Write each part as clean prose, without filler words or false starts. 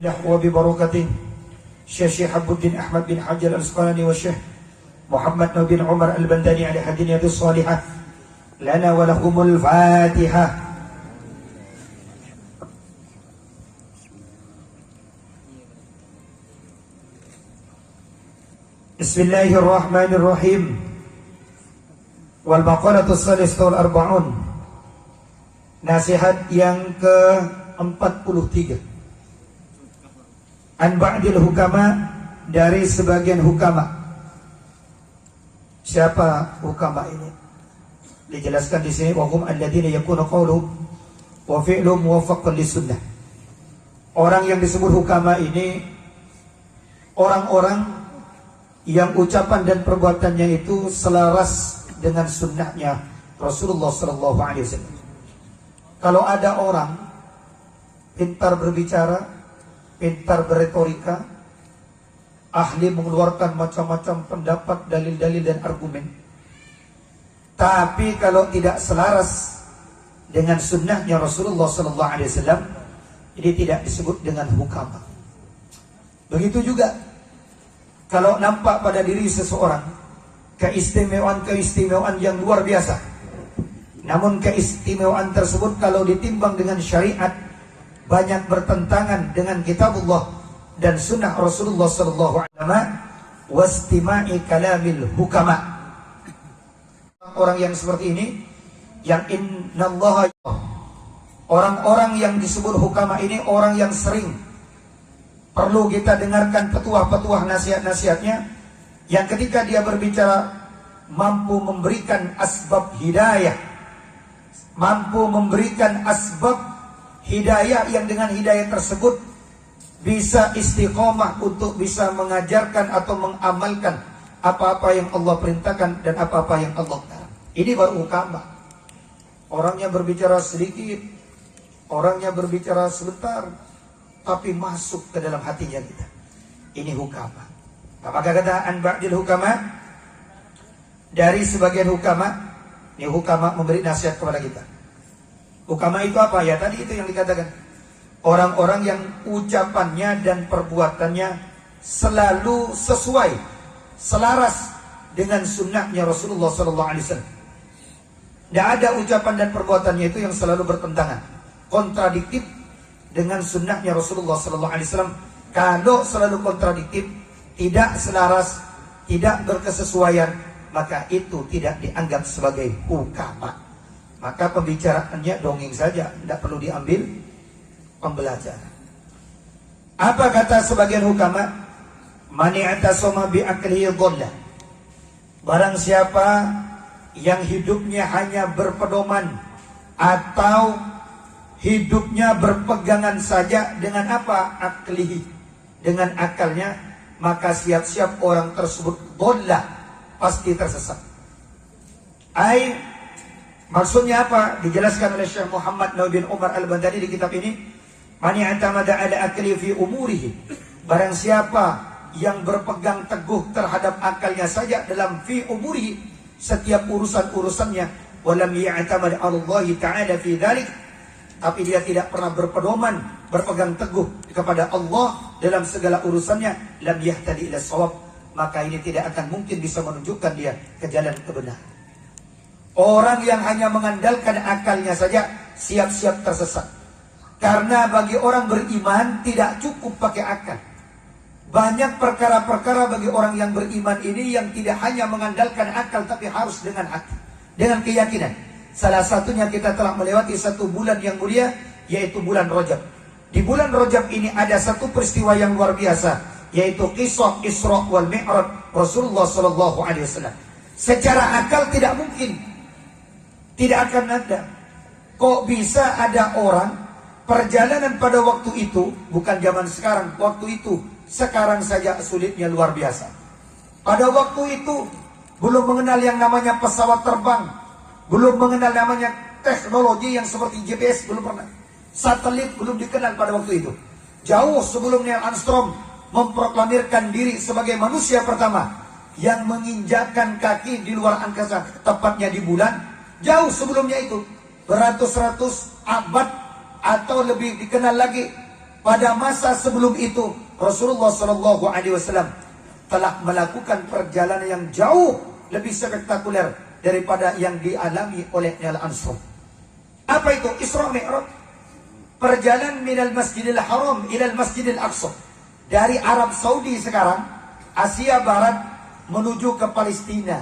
وببركته Syekh Habbuddin Ahmad bin Hajar Al-Asqalani wa Syekh Muhammad bin Umar Al-Bandani ala hadiniyati salihah lana wa lahumul Fatihah. Bismillahirrahmanirrahim. Wal maqalatu as-salisatu wal arba'un. Nasihat yang ke-43. An ba'dil hukama, dari sebagian hukama. Siapa hukama ini? Dijelaskan di sini, wa hum alladziina yakunu qawluhum wa fi'luhum muwaffaqan lis-sunnah. Orang yang disebut hukama ini orang-orang yang ucapan dan perbuatannya itu selaras dengan sunnahnya Rasulullah sallallahu alaihi wasallam. Kalau ada orang pintar berbicara, pintar beretorika, ahli mengeluarkan macam-macam pendapat, dalil-dalil dan argumen, tapi kalau tidak selaras dengan sunnahnya Rasulullah sallallahu alaihi wasallam, ini tidak disebut dengan hukama. Begitu juga kalau nampak pada diri seseorang keistimewaan yang luar biasa, namun keistimewaan tersebut kalau ditimbang dengan syariat banyak bertentangan dengan kitabullah dan sunnah Rasulullah sallallahu alaihi wasallam, wastima'i kalamil hukama. Orang yang seperti ini, yang innallaha, orang-orang yang disebut hukama ini orang yang sering perlu kita dengarkan petuah-petuah nasihat-nasihatnya, yang ketika dia berbicara mampu memberikan asbab hidayah, mampu memberikan asbab hidayah, yang dengan hidayah tersebut bisa istiqomah untuk bisa mengajarkan atau mengamalkan apa-apa yang Allah perintahkan dan apa-apa yang Allah larang. Ini baru hukama. Orangnya berbicara sedikit, orangnya berbicara sebentar, tapi masuk ke dalam hatinya kita. Ini hukama. Maka kata an ba'dil hukama, dari sebagian hukama. Ini hukama memberi nasihat kepada kita. Hukama itu apa? Ya tadi itu yang dikatakan, orang-orang yang ucapannya dan perbuatannya selalu sesuai, selaras dengan sunnahnya Rasulullah SAW. Tidak ada ucapan dan perbuatannya itu yang selalu bertentangan, kontradiktif dengan sunnahnya Rasulullah SAW. Kalau selalu kontradiktif, tidak selaras, tidak berkesesuaian, maka itu tidak dianggap sebagai hukama. Maka pembicaraannya dongeng saja, tidak perlu diambil pembelajaran. Apa kata sebagian hukama? Mani atasoma bi aklihi dhalla. Barang siapa yang hidupnya hanya berpedoman atau hidupnya berpegangan saja dengan apa? Aklihi, dengan akalnya, maka siap-siap orang tersebut dhalla, pasti tersesat. Maksudnya apa? Dijelaskan oleh Syekh Muhammad bin Umar Al-Bandani di kitab ini. Mani atamada ala akli fi umurihi. Barang siapa yang berpegang teguh terhadap akalnya saja dalam fi umurihi, setiap urusan-urusannya, walam ya'tamad Allah ta'ala fi dzalik, tapi dia tidak pernah berpedoman, berpegang teguh kepada Allah dalam segala urusannya, lam yahtadi ila shawab, maka ini tidak akan mungkin bisa menunjukkan dia ke jalan kebenaran. Orang yang hanya mengandalkan akalnya saja siap-siap tersesat. Karena bagi orang beriman tidak cukup pakai akal. Banyak perkara-perkara bagi orang yang beriman ini yang tidak hanya mengandalkan akal, tapi harus dengan hati, dengan keyakinan. Salah satunya kita telah melewati satu bulan yang mulia, yaitu bulan Rajab. Di bulan Rajab ini ada satu peristiwa yang luar biasa, yaitu kisah Isra wal Mi'raj Rasulullah sallallahu alaihi wasallam. Secara akal tidak mungkin, tidak akan ada. Kok bisa ada orang perjalanan pada waktu itu, bukan zaman sekarang, waktu itu, sekarang saja sulitnya luar biasa. Pada waktu itu belum mengenal yang namanya pesawat terbang, belum mengenal namanya teknologi yang seperti GPS, belum pernah. Satelit belum dikenal pada waktu itu. Jauh sebelum Neil Armstrong memproklamirkan diri sebagai manusia pertama yang menginjakkan kaki di luar angkasa, tepatnya di bulan. Jauh sebelumnya itu, beratus-ratus abad atau lebih dikenal lagi pada masa sebelum itu Rasulullah SAW telah melakukan perjalanan yang jauh lebih spektakuler daripada yang dialami oleh Al-Ansar. Apa itu? Isra Mi'raj. Perjalanan minal Masjidil Haram ilal Masjidil Aqsa. Dari Arab Saudi sekarang, Asia Barat menuju ke Palestina.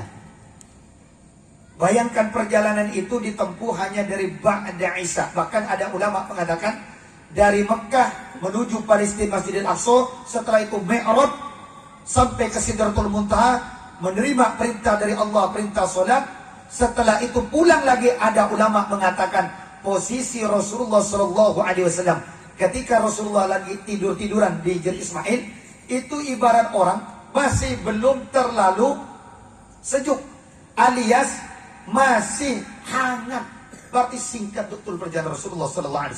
Bayangkan perjalanan itu ditempuh hanya dari Ba'da Isa. Bahkan ada ulama mengatakan dari Mekah menuju Palestina Masjidil Aqsa, setelah itu Mi'raj sampai ke Sidratul Muntaha, menerima perintah dari Allah, perintah salat. Setelah itu pulang lagi. Ada ulama mengatakan posisi Rasulullah SAW ketika Rasulullah lagi tidur-tiduran di Hijr Ismail itu ibarat orang masih belum terlalu sejuk, alias masih hangat. Berarti singkat betul perjalanan Rasulullah SAW.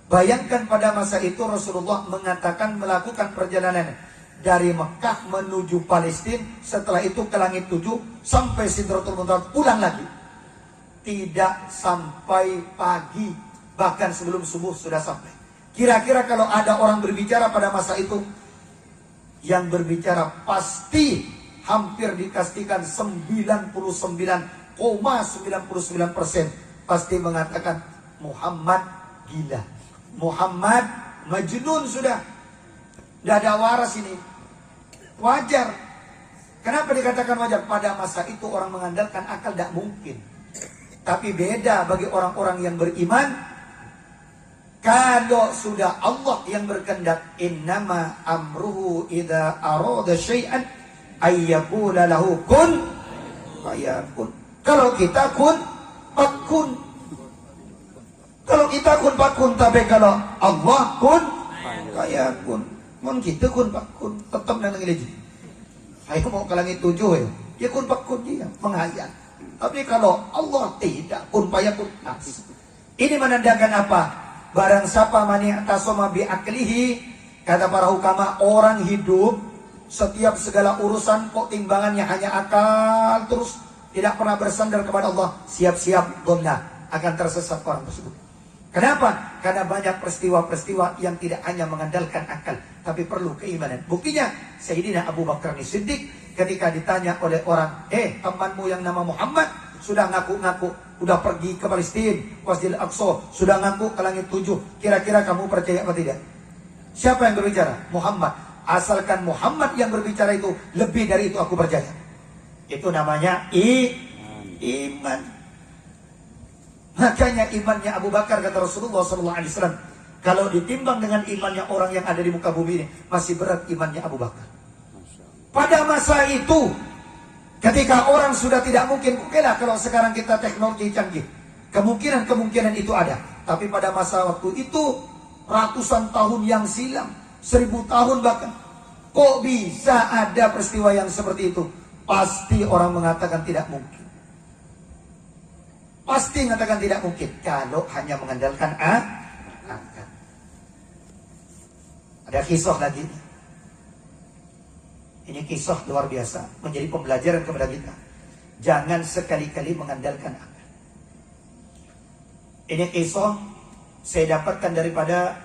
Bayangkan pada masa itu Rasulullah mengatakan melakukan perjalanan dari Mekah menuju Palestina, setelah itu ke langit 7 sampai Sidratul Muntaha, pulang lagi. Tidak sampai pagi, bahkan sebelum subuh sudah sampai. Kira-kira kalau ada orang berbicara pada masa itu, yang berbicara pasti hampir dipastikan 99,99% pasti mengatakan Muhammad gila, Muhammad majnun sudah. Tidak ada waras ini. Wajar. Kenapa dikatakan wajar? Pada masa itu orang mengandalkan akal tidak mungkin. Tapi beda bagi orang-orang yang beriman. Kalau sudah Allah yang berkehendak, innama amruhu idza arada syai'an ayyaqula lahu kun fayakun. Kalau kita kun fakun. Kalau kita kun fakun, tapi kalau Allah kun fayakun. Mun kita kun fakun, tetap nang ngeliji. Ayo mau ke langit 7 ya. Ya kun fakun dia menghayal. Tapi kalau Allah tidak kun fayakun. Ini menandakan apa? Barang siapa mani atasoma bi aklihi, kata para hukama, orang hidup setiap segala urusan kok timbangannya hanya akal terus, tidak pernah bersandar kepada Allah, siap-siap dhallah, akan tersesat orang tersebut. Kenapa? Karena banyak peristiwa-peristiwa yang tidak hanya mengandalkan akal, tapi perlu keimanan. Buktinya Sayyidina Abu Bakar Siddiq ketika ditanya oleh orang, temanmu yang nama Muhammad sudah ngaku-ngaku, sudah pergi ke Palestina, Masjidil Aqsa, sudah ngaku ke langit 7. Kira-kira kamu percaya apa tidak? Siapa yang berbicara? Muhammad. Asalkan Muhammad yang berbicara itu, lebih dari itu aku percaya. Itu namanya iman. Makanya imannya Abu Bakar, kata Rasulullah SAW, kalau ditimbang dengan imannya orang yang ada di muka bumi ini, masih berat imannya Abu Bakar. Pada masa itu, ketika orang sudah tidak mungkin, oke lah kalau sekarang kita teknologi canggih, kemungkinan itu ada. Tapi pada masa waktu itu, ratusan tahun yang silam, 1000 tahun bahkan, kok bisa ada peristiwa yang seperti itu? Pasti orang mengatakan tidak mungkin. Pasti mengatakan tidak mungkin kalau hanya mengandalkan akal. Ada kisah lagi. Ini kisah luar biasa, menjadi pembelajaran kepada kita. Jangan sekali-kali mengandalkan akal. Ini kisah saya dapatkan daripada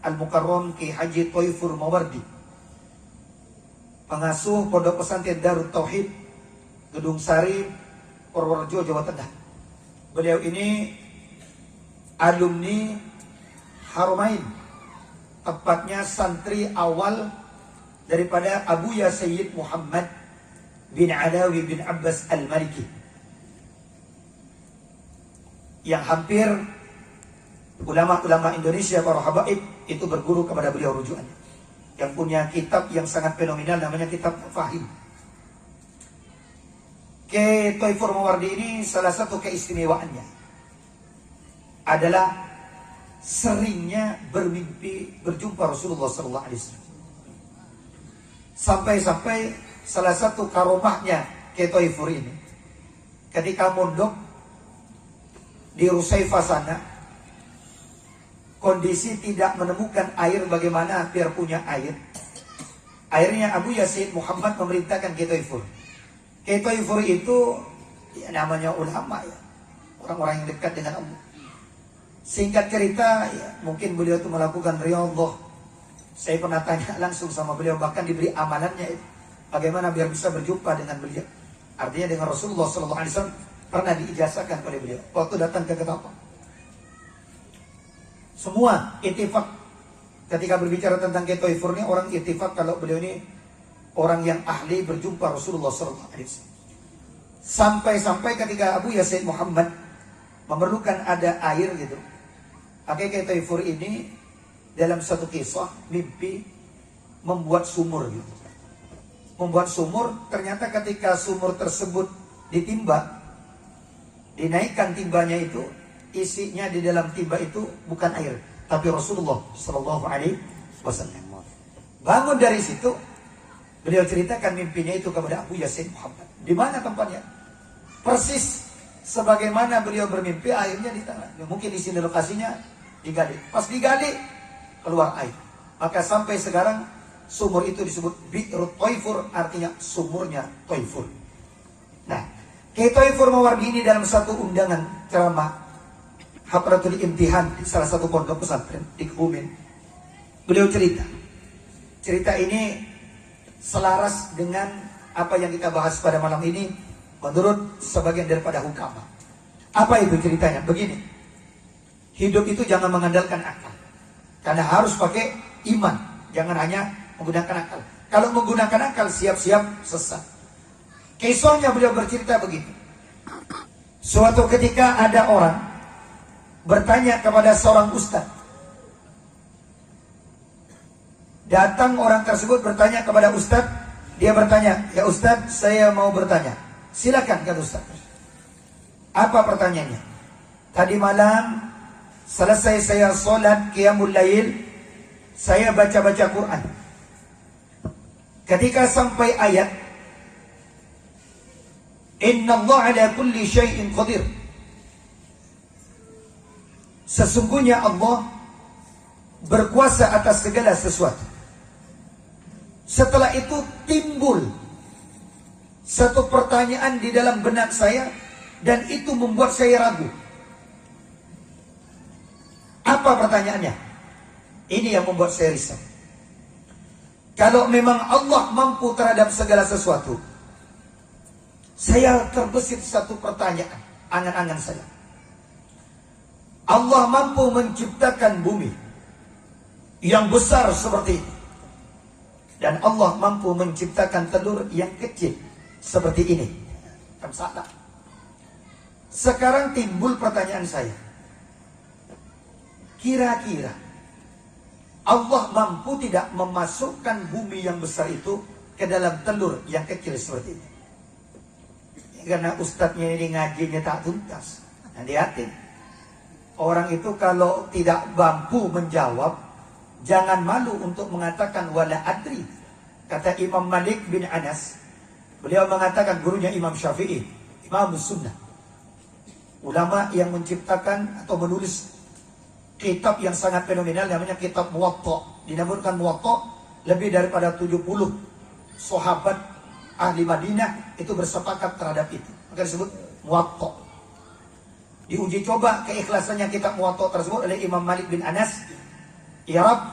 Al-Mukarram Ki Haji Thaifur Mawardi, pengasuh Pondok Pesantren Darut Tauhid, Gedung Sari, Purworejo, Jawa Tengah. Beliau ini alumni Haramain, tepatnya santri awal daripada Abuya Sayyid Muhammad bin Alawi bin Abbas Al-Maliki, yang hampir ulama-ulama Indonesia, para habaib itu berguru kepada beliau rujukannya, yang punya kitab yang sangat fenomenal namanya kitab Fahim. Ki Thaifur Mawardi ini salah satu keistimewaannya adalah seringnya bermimpi berjumpa Rasulullah SAW. Sampai-sampai salah satu karomahnya Ki Thaifur ini, ketika mondok di Rusaifah sana, kondisi tidak menemukan air, bagaimana biar punya air. Akhirnya Abu Yasin Muhammad memerintahkan Ki Thaifur. Ki Thaifur itu ya namanya ulama ya, orang-orang yang dekat dengan Allah. Singkat cerita, ya, mungkin beliau itu melakukan riyadhah. Saya pernah tanya langsung sama beliau, bahkan diberi amanatnya bagaimana biar bisa berjumpa dengan beliau. Artinya dengan Rasulullah SAW pernah diijazahkan oleh beliau waktu datang ke Ketapang. Semua ittifaq ketika berbicara tentang Kiai Thaifur ini, orang ittifaq kalau beliau ini orang yang ahli berjumpa Rasulullah SAW. Sampai-sampai ketika Abu Yasin Muhammad memerlukan ada air gitu, maka Kiai Thaifur ini dalam satu kisah mimpi membuat sumur gitu. Membuat sumur, ternyata ketika sumur tersebut ditimba, dinaikkan timbanya itu, isinya di dalam timba itu bukan air, tapi Rasulullah Shallallahu Alaihi Wasallam. Bangun dari situ, beliau ceritakan mimpinya itu kepada Abu Yasin Muhammad. Di mana tempatnya? Persis sebagaimana beliau bermimpi, airnya di tangan. Mungkin di sini lokasinya digali. Pas digali, keluar air. Maka sampai sekarang sumur itu disebut Bi'rut Thaifur, artinya sumurnya Thaifur. Nah, Kiai Thaifur Mawardi ini dalam satu undangan ceramah Hadratul Imtihan di salah satu pondok pesantren di Kebumen, beliau cerita ini selaras dengan apa yang kita bahas pada malam ini menurut sebagian daripada hukama. Apa itu ceritanya? Begini, hidup itu jangan mengandalkan akal, karena harus pakai iman, jangan hanya menggunakan akal. Kalau menggunakan akal, siap-siap sesat. Kisahnya beliau bercerita begitu. Suatu ketika ada orang bertanya kepada seorang ustaz. Datang orang tersebut bertanya kepada ustaz. Dia bertanya, ya ustaz, saya mau bertanya. Silakan, kata ustaz. Apa pertanyaannya? Tadi malam selesai saya sholat qiyamul lail, saya baca-baca Quran. Ketika sampai ayat Inna Allah ala kulli syai'in qadir, sesungguhnya Allah berkuasa atas segala sesuatu. Setelah itu timbul satu pertanyaan di dalam benak saya, dan itu membuat saya ragu. Apa pertanyaannya? Ini yang membuat saya risau. Kalau memang Allah mampu terhadap segala sesuatu, saya terbesit satu pertanyaan, angan-angan saya. Allah mampu menciptakan bumi yang besar seperti ini, dan Allah mampu menciptakan telur yang kecil seperti ini. Kan salah. Sekarang timbul pertanyaan saya. Kira-kira Allah mampu tidak memasukkan bumi yang besar itu ke dalam telur yang kecil seperti ini? Karena ustadznya ini ngajinya tak tuntas. Hati-hati. Orang itu kalau tidak mampu menjawab, jangan malu untuk mengatakan wala adri. Kata Imam Malik bin Anas, beliau mengatakan, gurunya Imam Syafi'i, Imam Sunnah, ulama yang menciptakan atau menulis kitab yang sangat fenomenal, namanya kitab Muwatta. Dinamakan Muwatta, lebih daripada 70 sahabat ahli Madinah itu bersepakat terhadap itu, maka disebut Muwatta. Diuji coba keikhlasannya kitab Muwatta tersebut oleh Imam Malik bin Anas. Ya Rabb,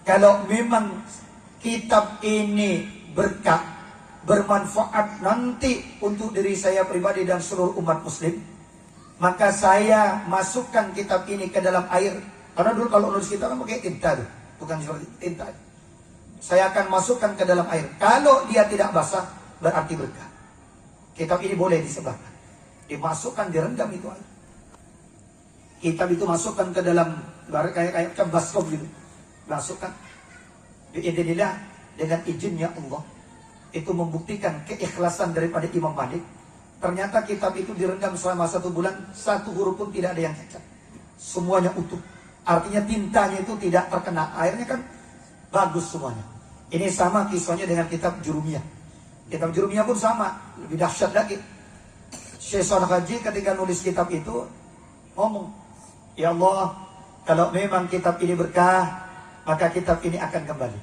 kalau memang kitab ini berkah, bermanfaat nanti untuk diri saya pribadi dan seluruh umat muslim, maka saya masukkan kitab ini ke dalam air. Karena dulu kalau nulis kitab kan pakai tinta, bukan seperti tinta. Saya akan masukkan ke dalam air. Kalau dia tidak basah, berarti berkah. Kitab ini boleh disebarkan. Dimasukkan, direndam itu air. Kitab itu masukkan ke dalam, kayak baskom gitu. Masukkan. Biidznillah, dengan izinnya Allah, itu membuktikan keikhlasan daripada Imam Malik. Ternyata kitab itu direndam selama 1 bulan, 1 huruf pun tidak ada yang cacat. Semuanya utuh. Artinya tintanya itu tidak terkena. Airnya kan bagus semuanya. Ini sama kisahnya dengan kitab Jurumiyah. Kitab Jurumiyah pun sama, lebih dahsyat lagi. Syekh Shalih Haji ketika nulis kitab itu ngomong, ya Allah, kalau memang kitab ini berkah, maka kitab ini akan kembali.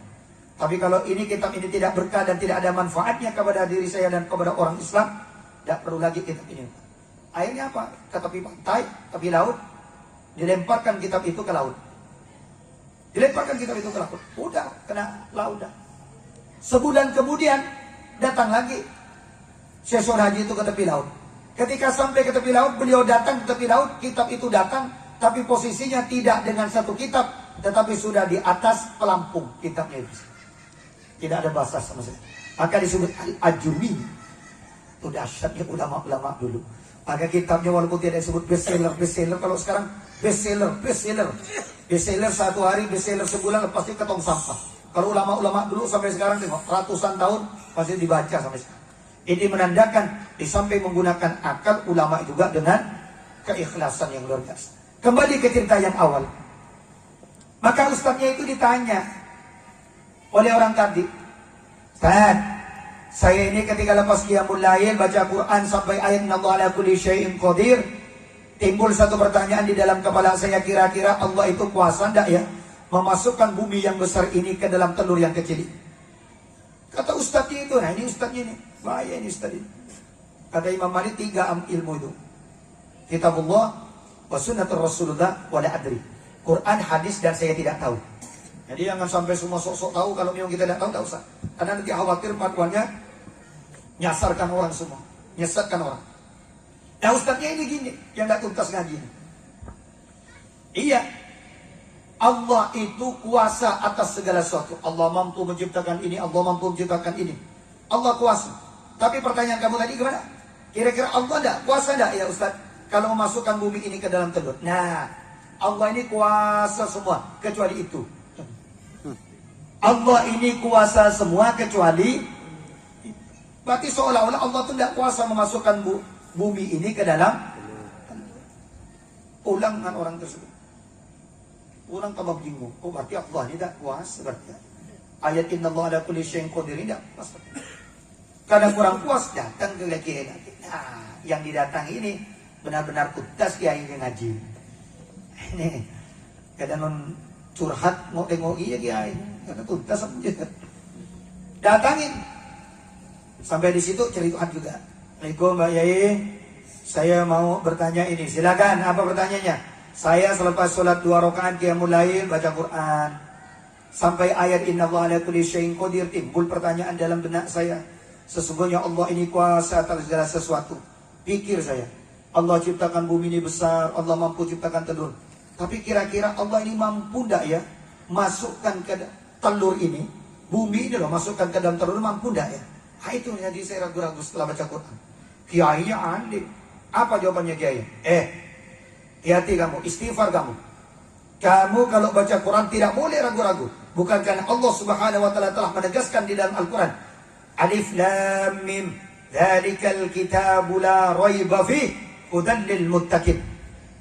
Tapi kalau ini kitab ini tidak berkah dan tidak ada manfaatnya kepada diri saya dan kepada orang Islam, tidak perlu lagi kitab ini. Akhirnya apa? Ke tepi pantai, tepi laut, Dilemparkan kitab itu ke laut. Dilemparkan kitab itu ke laut. Udah, kena laut dah. Sebulan kemudian, datang lagi Syekh Syarif Haji itu ke tepi laut. Ketika sampai ke tepi laut, beliau datang ke tepi laut, kitab itu datang, tapi posisinya tidak dengan satu kitab, tetapi sudah di atas pelampung kitabnya itu. Tidak ada bahasa sama sekali. Maka disebut Al-Ajurri. Itu dahsyatnya ulama-ulama dulu. Maka kitabnya walaupun tidak disebut bestseller, kalau sekarang bestseller satu hari, bestseller sebulan, pasti ketong sampah. Kalau ulama-ulama dulu sampai sekarang tengok, ratusan tahun pasti dibaca sampai sekarang. Ini menandakan di samping menggunakan akal, ulama juga dengan keikhlasan yang luar biasa. Kembali ke cerita yang awal. Maka ustadznya itu ditanya oleh orang tadi, Ustaz, saya ini ketika lepas qiyamul lail baca Quran sampai ayat Innallaha ala kulli syai'in qadir, timbul satu pertanyaan di dalam kepala saya, kira-kira Allah itu kuasa enggak ya memasukkan bumi yang besar ini ke dalam telur yang kecil ini? Kata ustadznya itu, nah ini ustadznya ini, bahaya ini ustadz ini. Kata Imam Malik, 3 ilmu itu: Kitabullah, wa sunnatur Rasulullah, wa la adri. Quran, hadis, dan saya tidak tahu. Jadi jangan sampai semua sok-sok tahu, kalau memang kita tidak tahu, tidak usah. Karena nanti khawatir fatwanya nyasarkan orang semua, nyesatkan orang. Nah ustadznya ini gini, yang tidak tuntas ngaji ini. Iya, Allah itu kuasa atas segala sesuatu. Allah mampu menciptakan ini, Allah mampu menciptakan ini. Allah kuasa. Tapi pertanyaan kamu tadi gimana? Kira-kira Allah enggak kuasa enggak ya Ustaz kalau memasukkan bumi ini ke dalam telur? Nah, Allah ini kuasa semua kecuali itu. Allah ini kuasa semua kecuali, berarti seolah-olah Allah itu tidak kuasa memasukkan bumi ini ke dalam. Ulang dengan orang tersebut. Orang tambah bingung. Oh berarti Allah ini tidak kuasa berarti. Ayat Innallaha ala kulli syai'in qadir ini tidak kuasa. Karena kurang puas datang ke kiai nanti. Nah, yang didatangi ini benar-benar tuntas kiai yang ngaji. Ini kadang curhat mau tengok iya kiai. Karena tuntas aja. Datangin. Sampai di situ cerita juga. Assalamualaikum Mbak Yai. Saya mau bertanya ini. Silakan, apa pertanyaannya? Saya selepas sholat 2 rakaat qiyamul lail baca Quran sampai ayat Innallaha ala kulli syai'in qadir, timbul pertanyaan dalam benak saya. Sesungguhnya Allah ini kuasa atas segala sesuatu. Pikir saya, Allah ciptakan bumi ini besar, Allah mampu ciptakan telur. Tapi kira-kira Allah ini mampu enggak ya masukkan ke telur ini, bumi ini loh, masukkan ke dalam telur, mampu enggak ya? Nah, itu jadi saya ragu-ragu setelah baca Quran. Kiainya alim. Apa jawabannya kiai? Hati-hati kamu, istighfar kamu. Kamu kalau baca Quran tidak boleh ragu-ragu. Bukan karena Allah Subhanahu wa taala telah menegaskan di dalam Al-Quran, Alif Lam Mim, dzalikal kitabu la raiba fi hudan lil muttaqin.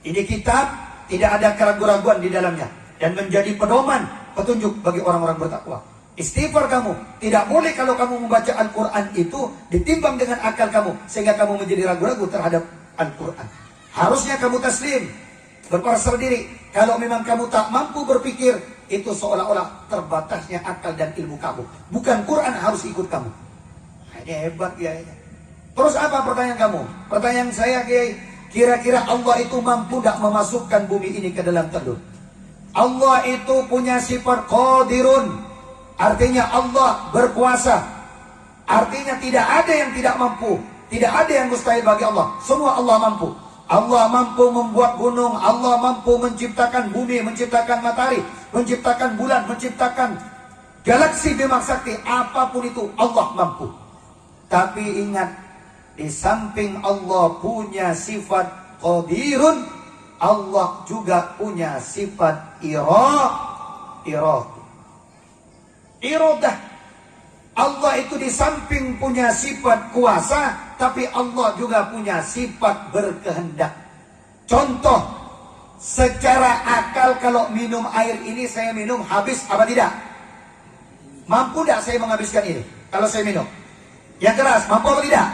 Ini kitab tidak ada keraguan-raguan di dalamnya dan menjadi pedoman, petunjuk bagi orang-orang bertakwa. Istighfar kamu. Tidak boleh kalau kamu membaca Al-Quran itu ditimbang dengan akal kamu sehingga kamu menjadi ragu-ragu terhadap Al-Quran. Harusnya kamu taslim, berpasrah diri. Kalau memang kamu tak mampu berpikir, itu seolah-olah terbatasnya akal dan ilmu kamu. Bukan Quran harus ikut kamu. Ini hebat ya. Terus apa pertanyaan kamu? Pertanyaan saya, kira-kira Allah itu mampu tak memasukkan bumi ini ke dalam telur? Allah itu punya sifat qadirun. Artinya Allah berkuasa. Artinya tidak ada yang tidak mampu. Tidak ada yang mustahil bagi Allah. Semua Allah mampu. Allah mampu membuat gunung. Allah mampu menciptakan bumi, menciptakan matahari, menciptakan bulan, menciptakan galaksi Bima Sakti. Apapun itu Allah mampu. Tapi ingat, di samping Allah punya sifat qadirun, Allah juga punya sifat iradah. Allah itu di samping punya sifat kuasa, tapi Allah juga punya sifat berkehendak. Contoh, secara akal kalau minum air ini saya minum habis apa tidak? Mampu tidak saya menghabiskan ini? Kalau saya minum yang keras, mampu apa tidak?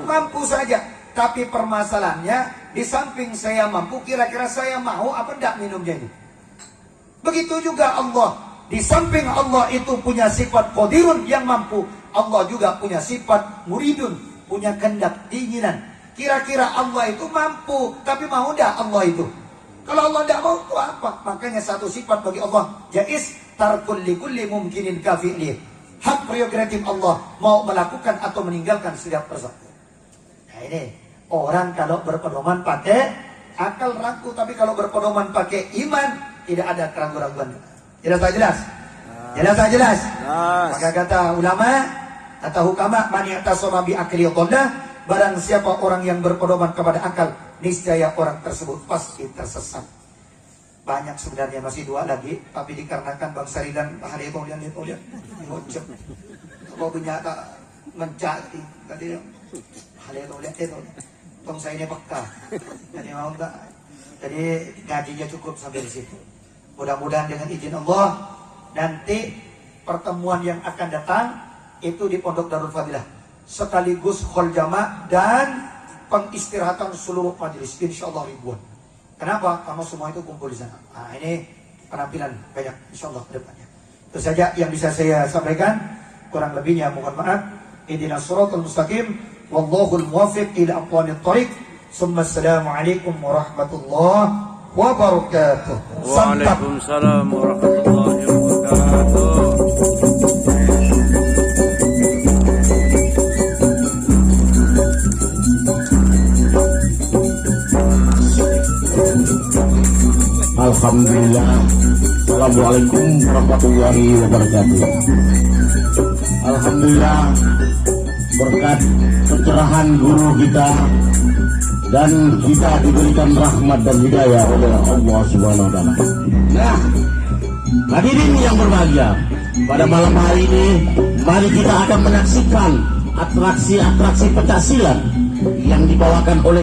Mampu saja. Tapi permasalahannya, di samping saya mampu, kira-kira saya mau apa tidak minumnya ini? Begitu juga Allah. Di samping Allah itu punya sifat qadirun yang mampu, Allah juga punya sifat muridun, punya kehendak, keinginan. Kira-kira Allah itu mampu, tapi mau tidak Allah itu? Kalau Allah tidak mau, itu apa? Makanya satu sifat bagi Allah, jaiz tarkul likulli mumkinin kafi'li. Hak prerogatif Allah, mau melakukan atau meninggalkan setiap persatu. Nah ini, orang kalau berpedoman pakai akal ragu, tapi kalau berpedoman pakai iman, tidak ada keraguan-raguan. Jelas tak jelas? Jelas tak jelas? Maka kata ulama atau hukama, man ya'tasama bi akli dhalla, barang siapa orang yang berpedoman kepada akal, niscaya orang tersebut pasti tersesat. Banyak sebenarnya, masih dua lagi, tapi dikarenakan Bang Sari dan Pak Hali itu lihat ngocok. Kalau punya tak mencari tadi Hali itu lihat itu. Tong saya ini peka. Jadi mau enggak? Jadi gajinya cukup sampai di situ. Mudah-mudahan dengan izin Allah nanti pertemuan yang akan datang itu di Pondok Darul Fadilah, sekaligus khol jama' dan pengistirahatan seluruh majelis, insyaallah ribuan. Kenapa? Karena semua itu kumpul di sana. Nah, ini penampilan banyak insyaallah ke depannya. Itu saja yang bisa saya sampaikan. Kurang lebihnya mohon maaf. Ihdinas shiratal mustaqim, wallahul muwaffiq ila aqwamit thoriq. Assalamualaikum warahmatullahi wabarakatuh. Waalaikumsalam warahmatullahi wabarakatuh. Alhamdulillah. Assalamualaikum warahmatullahi wabarakatuh. Alhamdulillah, berkat pencerahan guru kita dan kita diberikan rahmat dan hidayah oleh Allah Subhanahu wa taala. Nah, hadirin yang berbahagia, pada malam hari ini mari kita akan menyaksikan atraksi-atraksi pencaksilat yang dibawakan oleh